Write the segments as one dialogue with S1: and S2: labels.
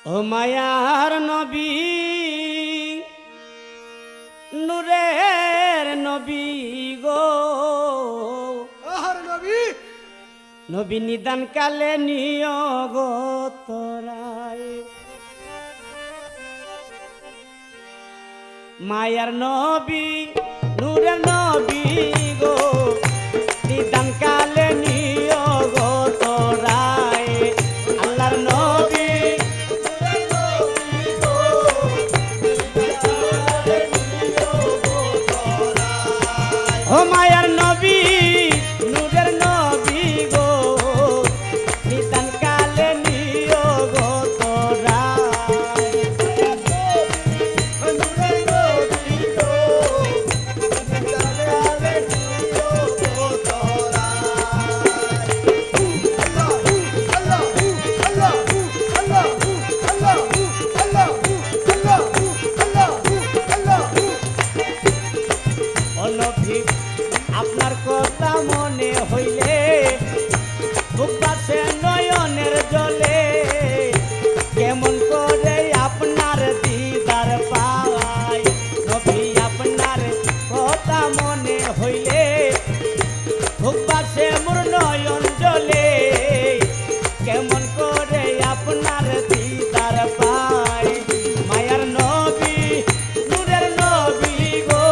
S1: ও মায়ার নবী নূরের নবী গো নবী নিদান কালে নিয়োগ তোরায় মায়ার নবী নূরের নবী গো নিদান কালে নিয়োগ তোরায় আল্লাহর নবী ও মায়ার নবী নূরের নবী গো নিদান কালে নিয়োগ তোরায় আপনার কথা মনে হইলে বুক বাসে নয়নের জলে কেমন করে আপনার দিদার পাই নবী আপনার কথা মনে হইলে বুক বাসে মোর নয়ন জলে কেমন করে আপনার দিদার পাই মায়ার নবী নূরের নবী গো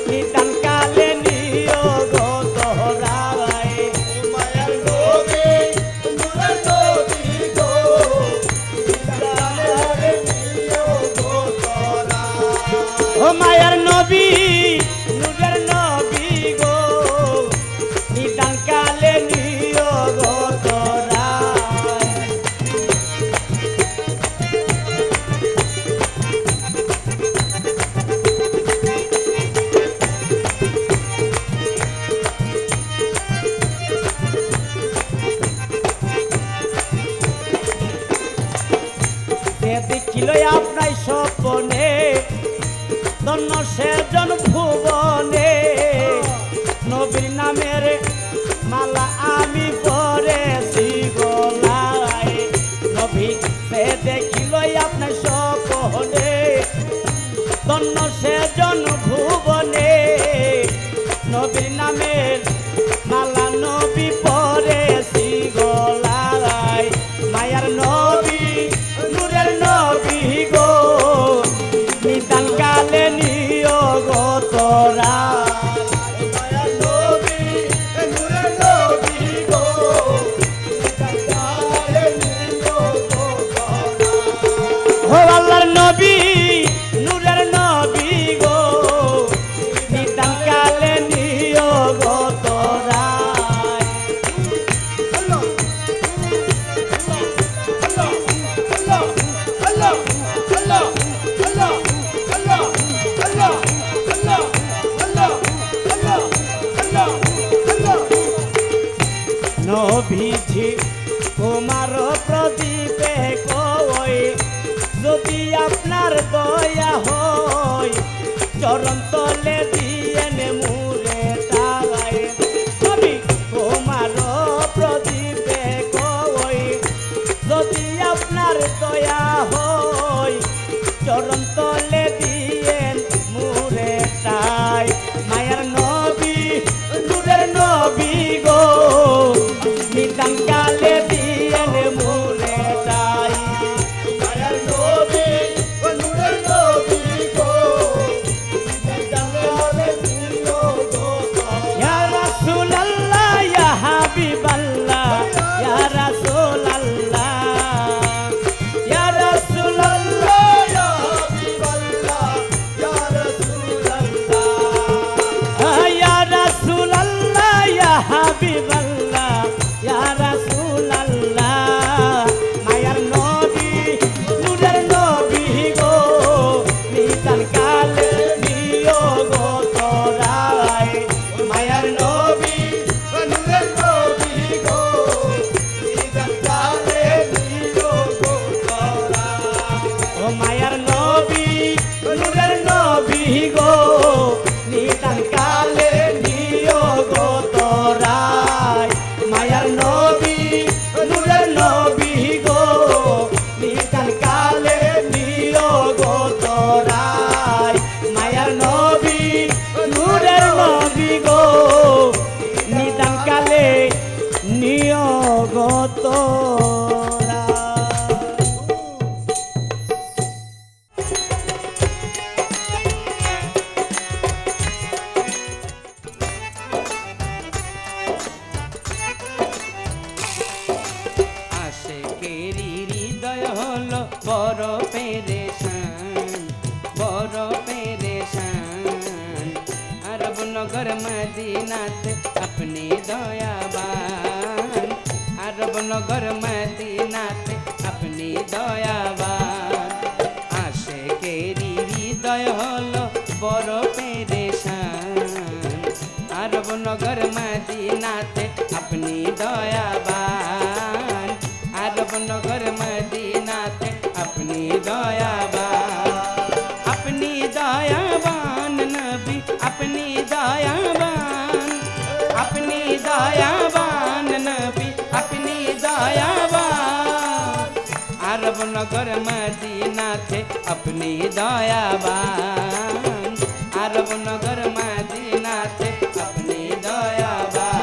S1: নিদান কালে নিয়োগ তোরায় মায়ার নবী নূরের নবী গো নিদান কালে নিয়োগ তোরায় ও মায়ার নবী নূরের নবী গো নিদান কালে নিয়োগ তোরায় দেখিল আপনার স্বপনে ধন্য সেজন ভুবনে নবীর নামের মালা আমি পরেছি গলায় নবী সে দেখিল আপনার স্বপনে ধন্য সেজন ভুবনে নবীর নামের মালা নবী পরেছি গলায় মায়ার নবী নূরের নবী গো নিদান কালে নিয়োগ তোরায় মায়ার নবী নূরের নবী গো নিদান কালে নিয়োগ তোরায় ও আল্লাহর নবী নূরের নবী গো নিদান কালে নিয়োগ তোরায় নবীজি তোমার প্রদীপে কই যদি আপনার দয়া হয় চরণ তলে দিয়েন মুরে তাই নবী তোমার প্রদীপে কই যদি আপনার দয়া হয় চরণ তলে দিয়েন মুরে তাই মায়ার নবী নূরের নবী গো নিদান কালে দিয়েন মুরে
S2: নগর মদিনাতে আপনি দয়াবান আশিকেরি হৃদয় হলো বড় পেরেশান আরব নগর মদিনাতে আপনি দয়াবান আরব নগর মদিনাতে আপনি দয়াবান আপনি দয়াবান নবী আপনি দয়াবান আপনি দয়াবান নবী আপনি দয়াবান আরব নগর মদিনাতে আপনি দয়াবান আরব নগর মদিনাতে আপনি দয়াবান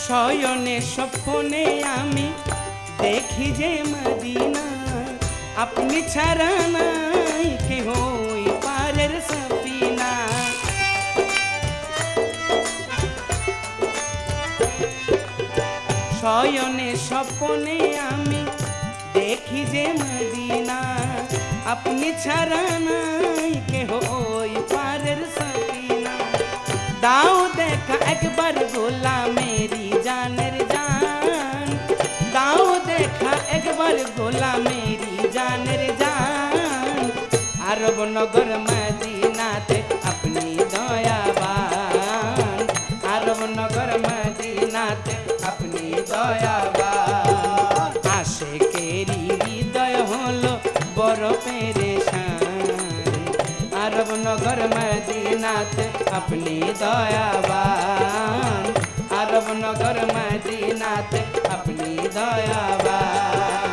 S2: শয়নে স্বপ্নে আমি দেখি যে মদিনা আপনি ছাড়া নাই কেহ ওই পারের সফিনা শয়নে স্বপ্নে আমি দেখি যে মদিনা আপনি ছাড়া নাই কেহ ওই পারের সফিনা দাও দেখা একবার গোলা মেরি জানের জান দাও দেখা একবার গোলা মেরি জানের জান আরব নগর মদিনাতে আপনি দয়াবান আরব নগর মদিনাতে আপনি দয়াবান আশিকেরি হৃদয় হলো বড় পেরেশান আরব নগর মদিনাতে আপনি দয়াবান আরব নগর মদিনাতে আপনি দয়াবান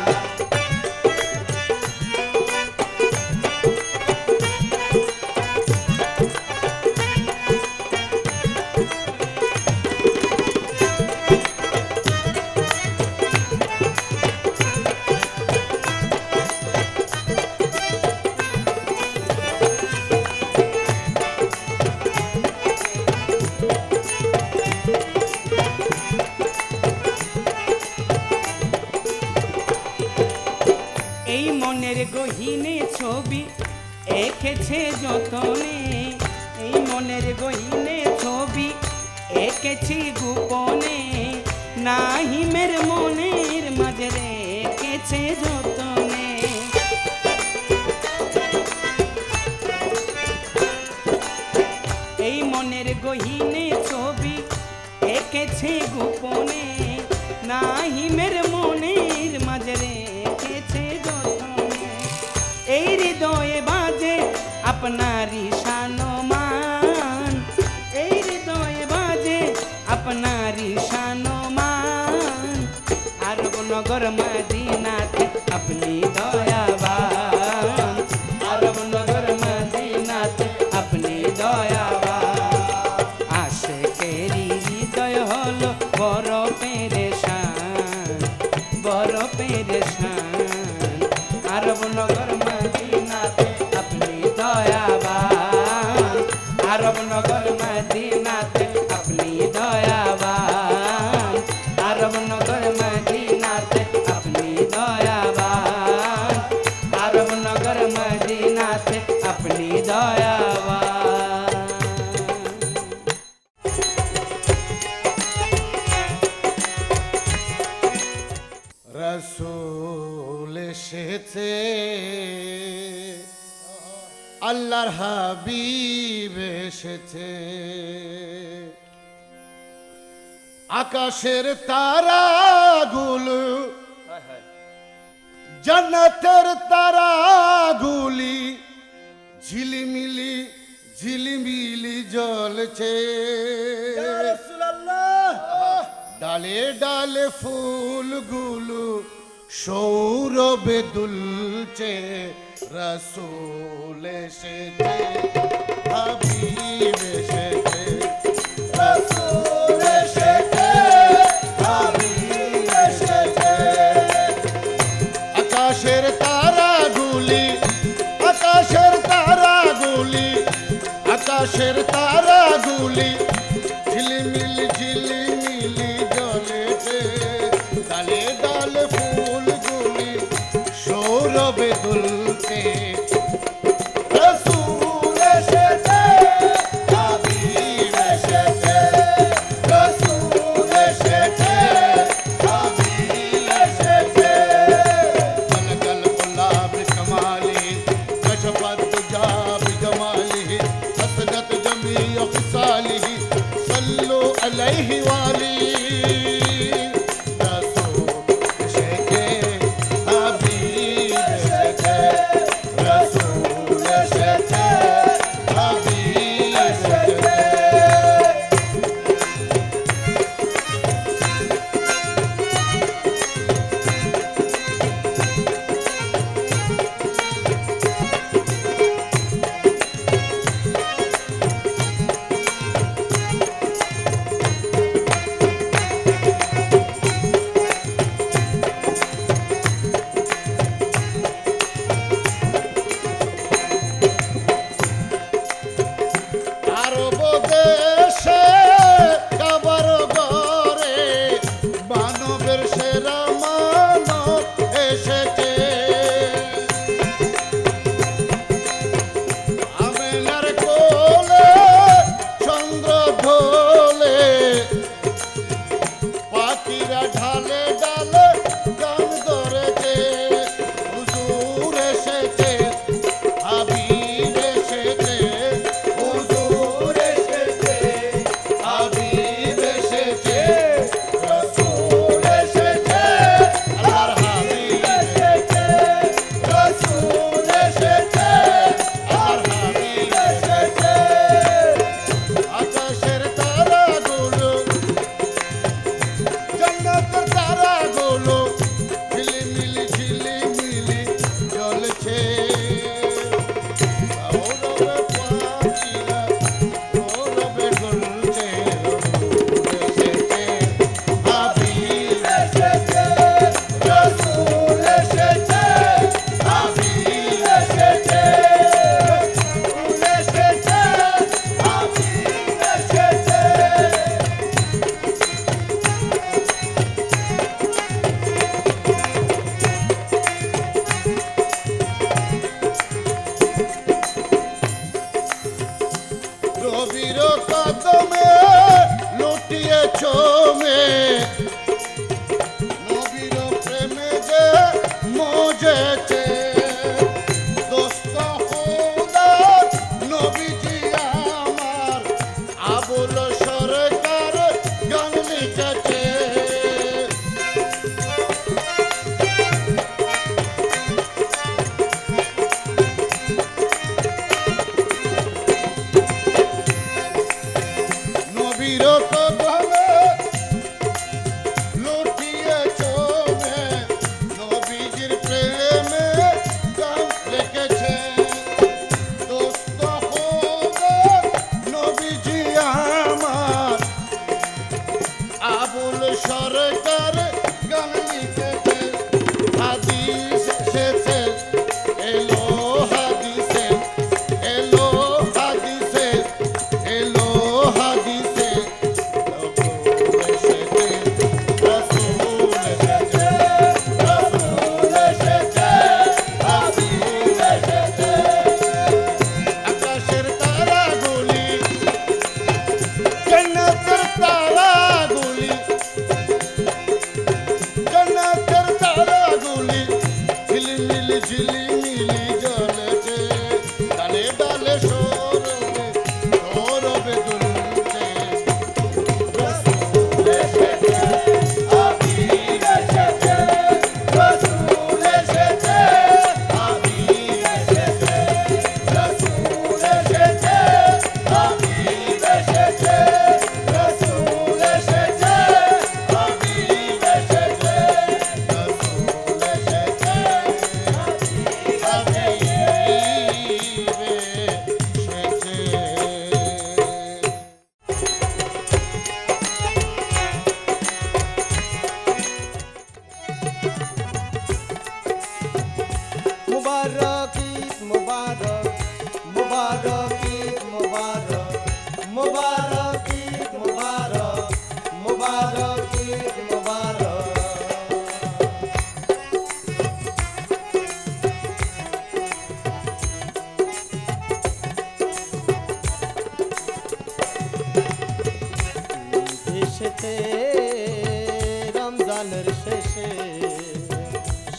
S2: এই মনের গহীনে ছবি এঁকেছে যতনে এই মনের গহীনে ছবি এঁকেছি গোপনে নাহিমের মনের মাঝে রেখেছে যতনে এই মনের গহীনে ছবি এঁকেছে গোপনে নাহিমের মনের মাঝে রেখেছে যতনে এই হৃদয়ে বাজে আপনারি শানমান এই হৃদয়ে বাজে আপনারি শানমান আরব নগর মদিনাতে আপনি দয়াবান আরব নগর মদিনাতে আপনি দয়াবান আশিকেরি হৃদয় হলো বড় পেরেশান বড় পেরেশান আরব নগর মদিনাতে আপনি দয়াবান আরব নগর মদিনাতে আপনি দয়াবান আরব নগর মদিনাতে আপনি দয়াবান আরব নগর মদিনাতে আপনি দয়াবান
S3: রসূল এসেছে আল্লাহর হাবিব এসেছে আকাশের তারাগুলো জান্নাতের তারাগুলি ঝিলিমিলি ঝিলিমিলি জ্বলছে ডালে ডালে ফুলগুলো সৌরভে দুলছে রসূল এসেছে হাবিব এসেছে রসূল এসেছে আকাশের তারাগুলি ঝিলিমিলি জ্বলেছে, ডালে ডালে ফুলগুলি সৌরভে দুলছে। রসূল এসেছে, হাবিব এসেছে, রসূল এসেছে, হাবিব এসেছে। কলকল গুলাব কমালি কশফত দুজা বিজমালিহি হসনত জমিয় খিসালিহি সল্লু আলাইহি ওয়ালি। আরব দেশে কাবার ঘরে মানবের সেরা মানব এসেছে। আমেনার কোলে চন্দ্র ঢোলে, পাখিরা ঢালে ডালে গান ধরেছে। হুজুর এসেছে, হাবিব এসেছে, হুজুর এসেছে, হাবিব এসেছে, রসূল এসেছে, আল্লাহর হাবিব এসেছে, রসূল এসেছে, আল্লাহর হাবিব এসেছে। আকাশের তারাগুলো জান্নাতের তারাগুলো ঝিলিমিলি জ্বলছে। সৌরভে পাখিরা সৌরভে দুলছে। রসূল এসেছে, হাবিব এসেছে, রসূল এসেছে, হাবিব এসেছে, রসূল এসেছে, হাবিব এসেছে। নবীর কদমে লুটিয়ে চমে, নবীর প্রেমে যে মজেছে। দোস্ত খোদার নবীজি আমার, আবুল সরকার গান লিখেছে। নবীর কদমে লুটিয়ে চমে, নবীজির প্রেমে গান লিখেছে। দোস্ত খোদার নবীজি আমার, আবুল সরকার গান লিখেছে। হাদিস এসেছে, এলো হাদিসে, এলো হাদিসে, এলো হাদিসে। রসূল এসেছে, রসূল এসেছে, হাবিব এসেছে। আকাশের তারাগুলি জান্নাতের তারাগুলি
S1: রমজানের শেষে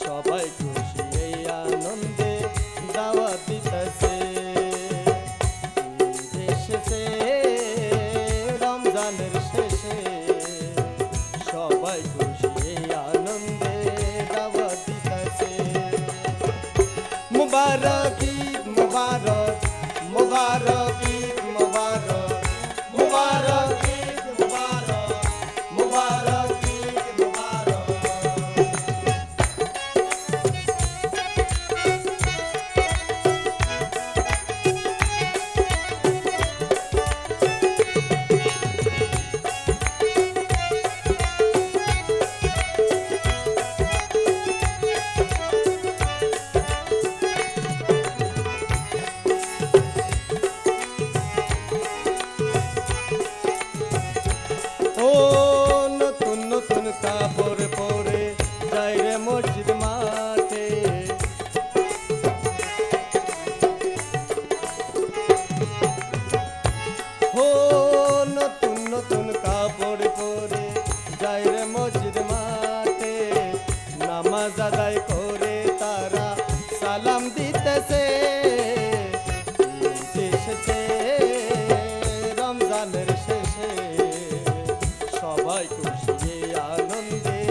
S1: সবাই খুশি এই আনন্দে দাওয়াত দিতেছে। ঈদ এসেছে রমজানের শেষে সবাই খুশি এই আনন্দে দাওয়াত দিতেছে। মুবারক ঈদ মুবারক, মুবারক ঈদ মুবারক, মুবারক ঈদ মুবারক, মুবারক ঈদ মুবারক। ও নতুন নতুন কাপড় পরে যাই রে মসজিদ মাঠে, ও নতুন নতুন কাপড় পরে যাই রে মসজিদ মাঠে, নামাজ আদায় করে তারা সালাম দিতেছে। ঈদ এসেছে রমজানের শেষে সবাই খুশি এই আনন্দে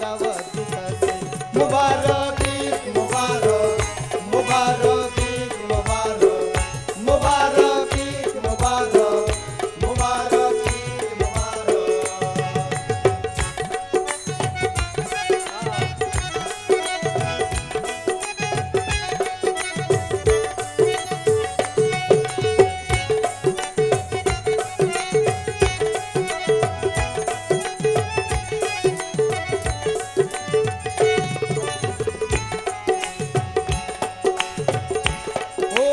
S1: দাওয়াত দিতেছে। মুবারক ঈদ মুবারক, মুবারক ঈদ মুবারক, মুবারক ঈদ মুবারক, মুবারক ঈদ মুবারক। ও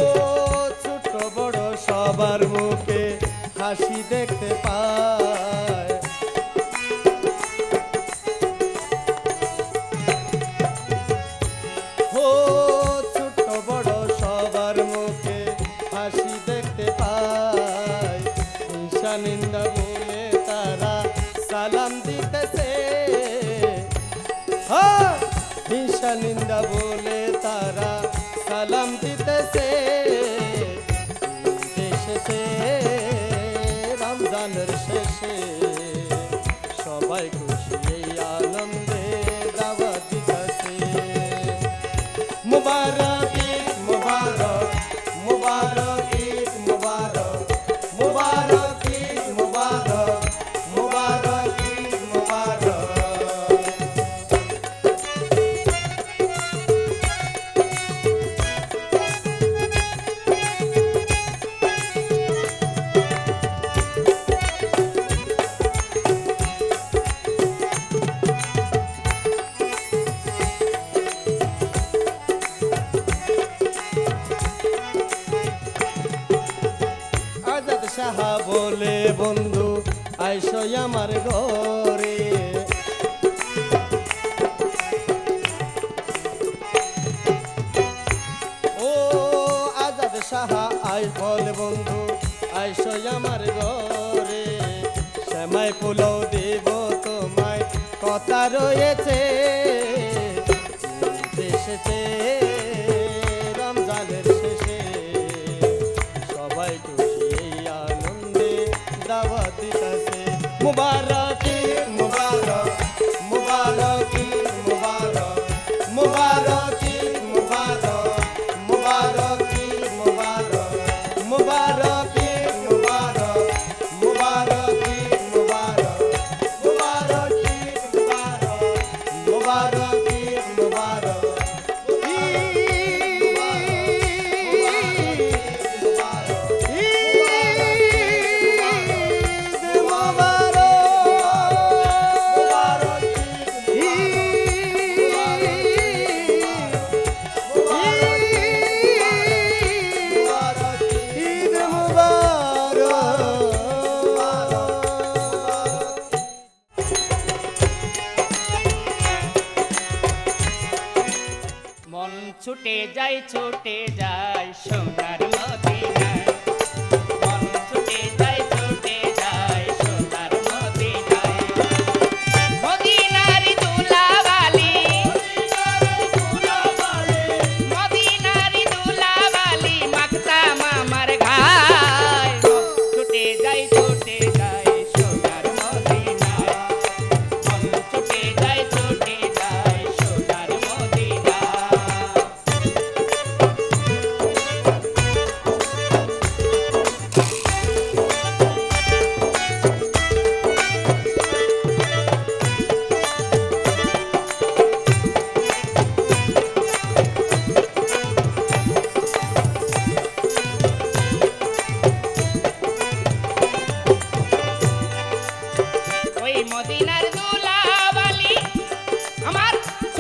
S1: ছোট বড় সবার মুখে হাসি দেখতে পায়, ও ছোট বড় সবার মুখে হাসি দেখতে পায়, হিংসা নিন্দা বলে তারা সালাম দিতেছে। হিংসা নিন্দা বলে তারা সালাম দিতেছে। ঈদ এসেছে রমজানের শেষে সবাই খুশি এই আনন্দে দাওয়াত দিতেছে। মুবারক ঈদ মুবারক, মুবারক ঈদ মুবারক, মুবারক ঈদ মুবারক, মুবারক ঈদ মুবারক। আজাদ সাহা বলে বন্ধু আইসো আমার ঘরে, ও আজাদ সাহা আই বলে বন্ধু আইসো আমার ঘরে, শ্যামাই পোলাও দেব তোমায় কথা রয়েছে। ঈদ এসেছে রমজানের শেষে সবাই খুশি এই আনন্দে দাওয়াত দিতেছে। মুবারক ঈদ মুবারক, মুবারক ঈদ মুবারক, মুবারক ঈদ মুবারক, মুবারক ঈদ মুবারক, মুবারক ঈদ মুবারক, মুবারক ঈদ মুবারক, মুবারক ঈদ মুবারক, মুবারক ঈদ মুবারক।
S2: ছুটে যাই সোনার মদিনায়, মন ছুটে যাই সোনার মদিনায়। মদিনার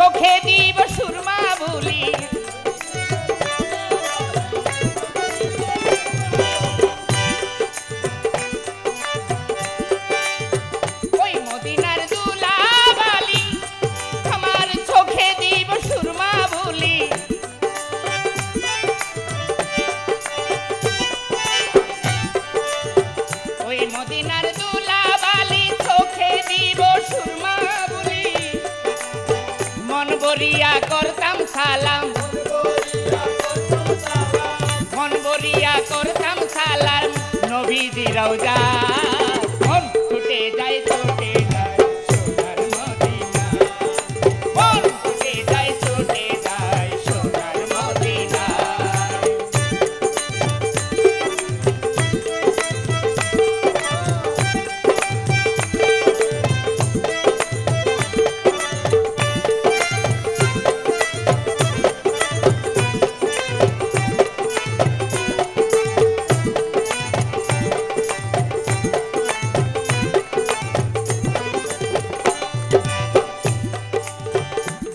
S2: চোখে দিব সুরমা বুলি ওই মদিনার দুলাবালি আমার চোখে দিব সুরমা বুলি ওই মদিনার দুলাবালি চোখে দিব সুরমা বুলি মন বরিয়া করতাম সালাম মন বরিয়া করতাম সালাম নবীজি রওজা মন ছুটে যায় সোনার মদিনা মন ছুটে যায় সোনার মদিনা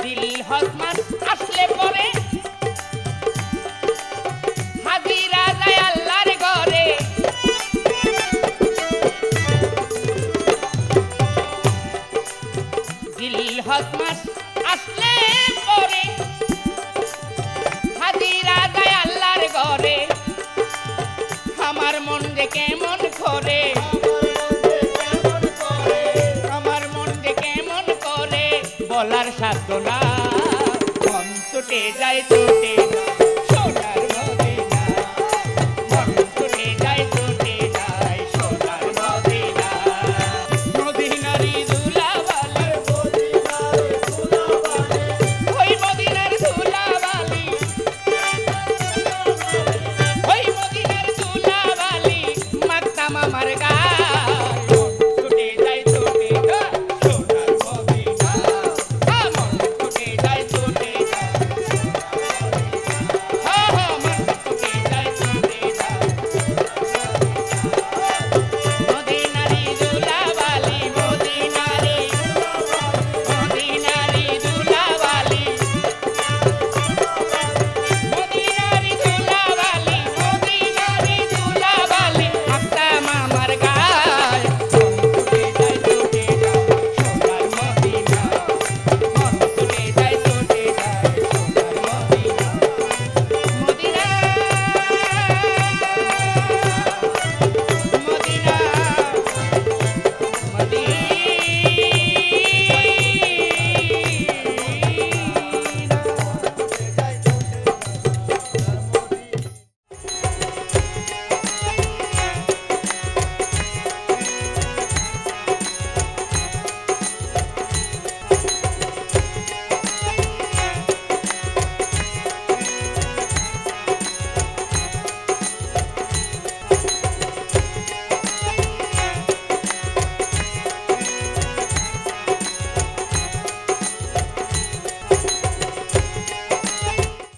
S2: দিল হসমান আসলে পরে হাজিরা যায় আল্লাহর ঘরে দিল হসমান আসলে পরে হাজিরা যায় আল্লাহর ঘরে আমার মন যে কেমন করে আমার মন যে কেমন করে বলার সাধ্য না মন ছুটে যায়